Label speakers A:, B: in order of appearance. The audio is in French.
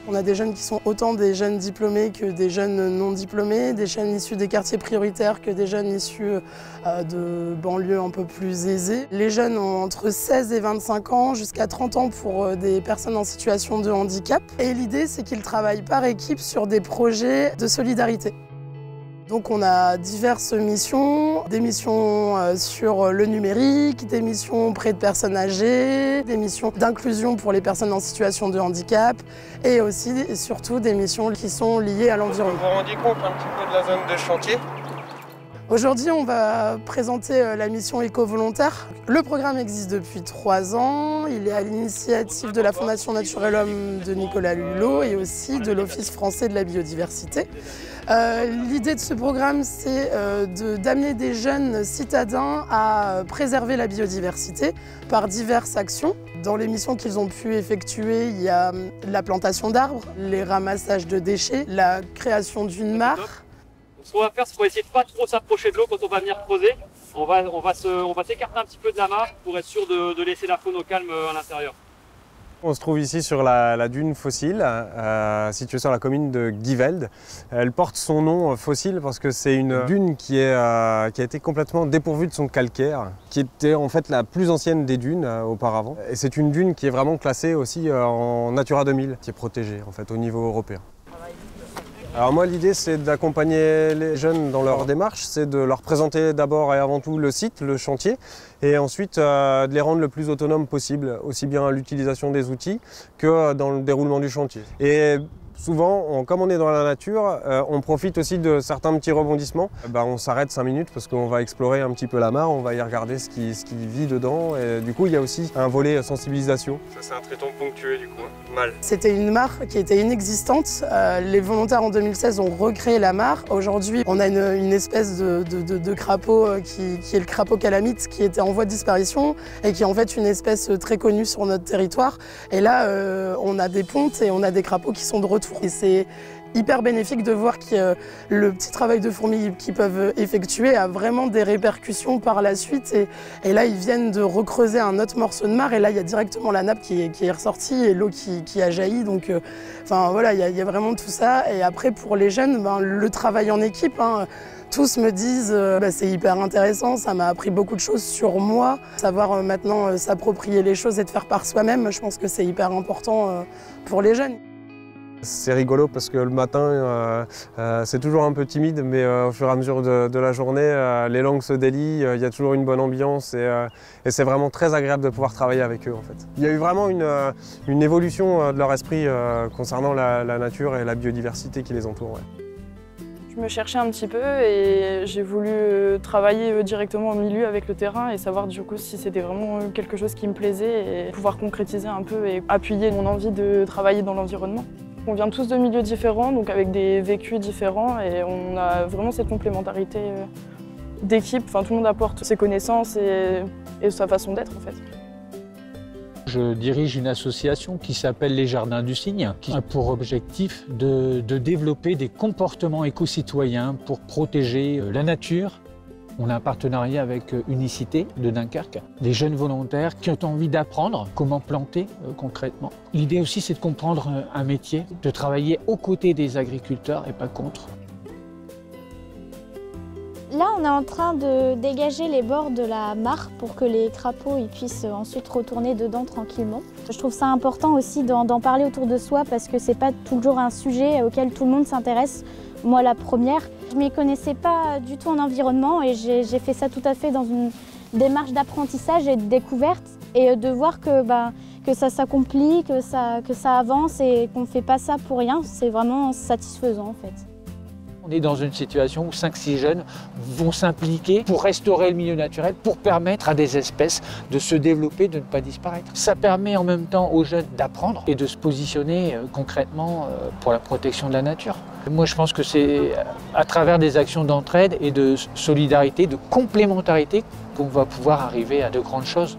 A: On a des jeunes qui sont autant des jeunes diplômés que des jeunes non diplômés, des jeunes issus des quartiers prioritaires que des jeunes issus de banlieues un peu plus aisées. Les jeunes ont entre 16 et 25 ans, jusqu'à 30 ans pour des personnes en situation de handicap. Et l'idée, c'est qu'ils travaillent par équipe sur des projets de solidarité. Donc on a diverses missions, des missions sur le numérique, des missions auprès de personnes âgées, des missions d'inclusion pour les personnes en situation de handicap et aussi et surtout des missions qui sont liées à l'environnement.
B: Vous vous rendez compte un petit peu de la zone de chantier?
A: Aujourd'hui, on va présenter la mission éco-volontaire. Le programme existe depuis 3 ans. Il est à l'initiative de la Fondation Nature et l'Homme de Nicolas Hulot et aussi de l'Office français de la biodiversité. L'idée de ce programme, c'est d'amener des jeunes citadins à préserver la biodiversité par diverses actions. Dans les missions qu'ils ont pu effectuer, il y a la plantation d'arbres, les ramassages de déchets, la création d'une mare.
C: Ce qu'on va faire, c'est qu'on va essayer de pas trop s'approcher de l'eau quand on va venir creuser. On va s'écarter un petit peu de la mare pour être sûr de laisser la faune au calme à l'intérieur.
B: On se trouve ici sur la dune fossile, située sur la commune de Givelde. Elle porte son nom fossile parce que c'est une dune qui a été complètement dépourvue de son calcaire, qui était en fait la plus ancienne des dunes auparavant. Et c'est une dune qui est vraiment classée aussi en Natura 2000, qui est protégée en fait au niveau européen. Alors moi, l'idée, c'est d'accompagner les jeunes dans leur démarche, c'est de leur présenter d'abord et avant tout le site, le chantier, et ensuite de les rendre le plus autonomes possible, aussi bien à l'utilisation des outils que dans le déroulement du chantier. Et souvent, comme on est dans la nature, on profite aussi de certains petits rebondissements. On s'arrête 5 minutes parce qu'on va explorer un petit peu la mare, on va y regarder ce qui vit dedans. Et du coup, il y a aussi un volet sensibilisation. Ça, c'est un traitement ponctué du coup, mal.
A: C'était une mare qui était inexistante. Les volontaires en 2016 ont recréé la mare. Aujourd'hui, on a une espèce de crapaud qui est le crapaud calamite, qui était en voie de disparition et qui est en fait une espèce très connue sur notre territoire. Et là, on a des pontes et on a des crapauds qui sont de retour. Et c'est hyper bénéfique de voir que le petit travail de fourmi qu'ils peuvent effectuer a vraiment des répercussions par la suite. Et là, ils viennent de recreuser un autre morceau de mare. Et là, il y a directement la nappe qui est ressortie et l'eau qui a jailli. Donc, voilà, il y a vraiment tout ça. Et après, pour les jeunes, le travail en équipe, tous me disent c'est hyper intéressant, ça m'a appris beaucoup de choses sur moi. Savoir maintenant s'approprier les choses et de faire par soi-même, je pense que c'est hyper important pour les jeunes.
B: C'est rigolo parce que le matin, c'est toujours un peu timide, mais au fur et à mesure de la journée, les langues se délient, il y a toujours une bonne ambiance et c'est vraiment très agréable de pouvoir travailler avec eux en fait. Il y a eu vraiment une évolution de leur esprit concernant la nature et la biodiversité qui les entoure. Ouais.
D: Je me cherchais un petit peu et j'ai voulu travailler directement au milieu avec le terrain et savoir du coup si c'était vraiment quelque chose qui me plaisait et pouvoir concrétiser un peu et appuyer mon envie de travailler dans l'environnement. On vient tous de milieux différents, donc avec des vécus différents et on a vraiment cette complémentarité d'équipe. Enfin, tout le monde apporte ses connaissances et sa façon d'être en fait.
E: Je dirige une association qui s'appelle les Jardins du Cygne, qui a pour objectif de développer des comportements éco-citoyens pour protéger la nature. On a un partenariat avec Unicité de Dunkerque, des jeunes volontaires qui ont envie d'apprendre comment planter concrètement. L'idée aussi, c'est de comprendre un métier, de travailler aux côtés des agriculteurs et pas contre.
F: Là, on est en train de dégager les bords de la mare pour que les crapauds puissent ensuite retourner dedans tranquillement. Je trouve ça important aussi d'en parler autour de soi parce que c'est pas toujours un sujet auquel tout le monde s'intéresse. Moi, la première, je ne m'y connaissais pas du tout en environnement et j'ai fait ça tout à fait dans une démarche d'apprentissage et de découverte et de voir que ça s'accomplit, que ça avance et qu'on ne fait pas ça pour rien, c'est vraiment satisfaisant en fait.
E: On est dans une situation où 5-6 jeunes vont s'impliquer pour restaurer le milieu naturel, pour permettre à des espèces de se développer, de ne pas disparaître. Ça permet en même temps aux jeunes d'apprendre et de se positionner concrètement pour la protection de la nature. Moi, je pense que c'est à travers des actions d'entraide et de solidarité, de complémentarité, qu'on va pouvoir arriver à de grandes choses.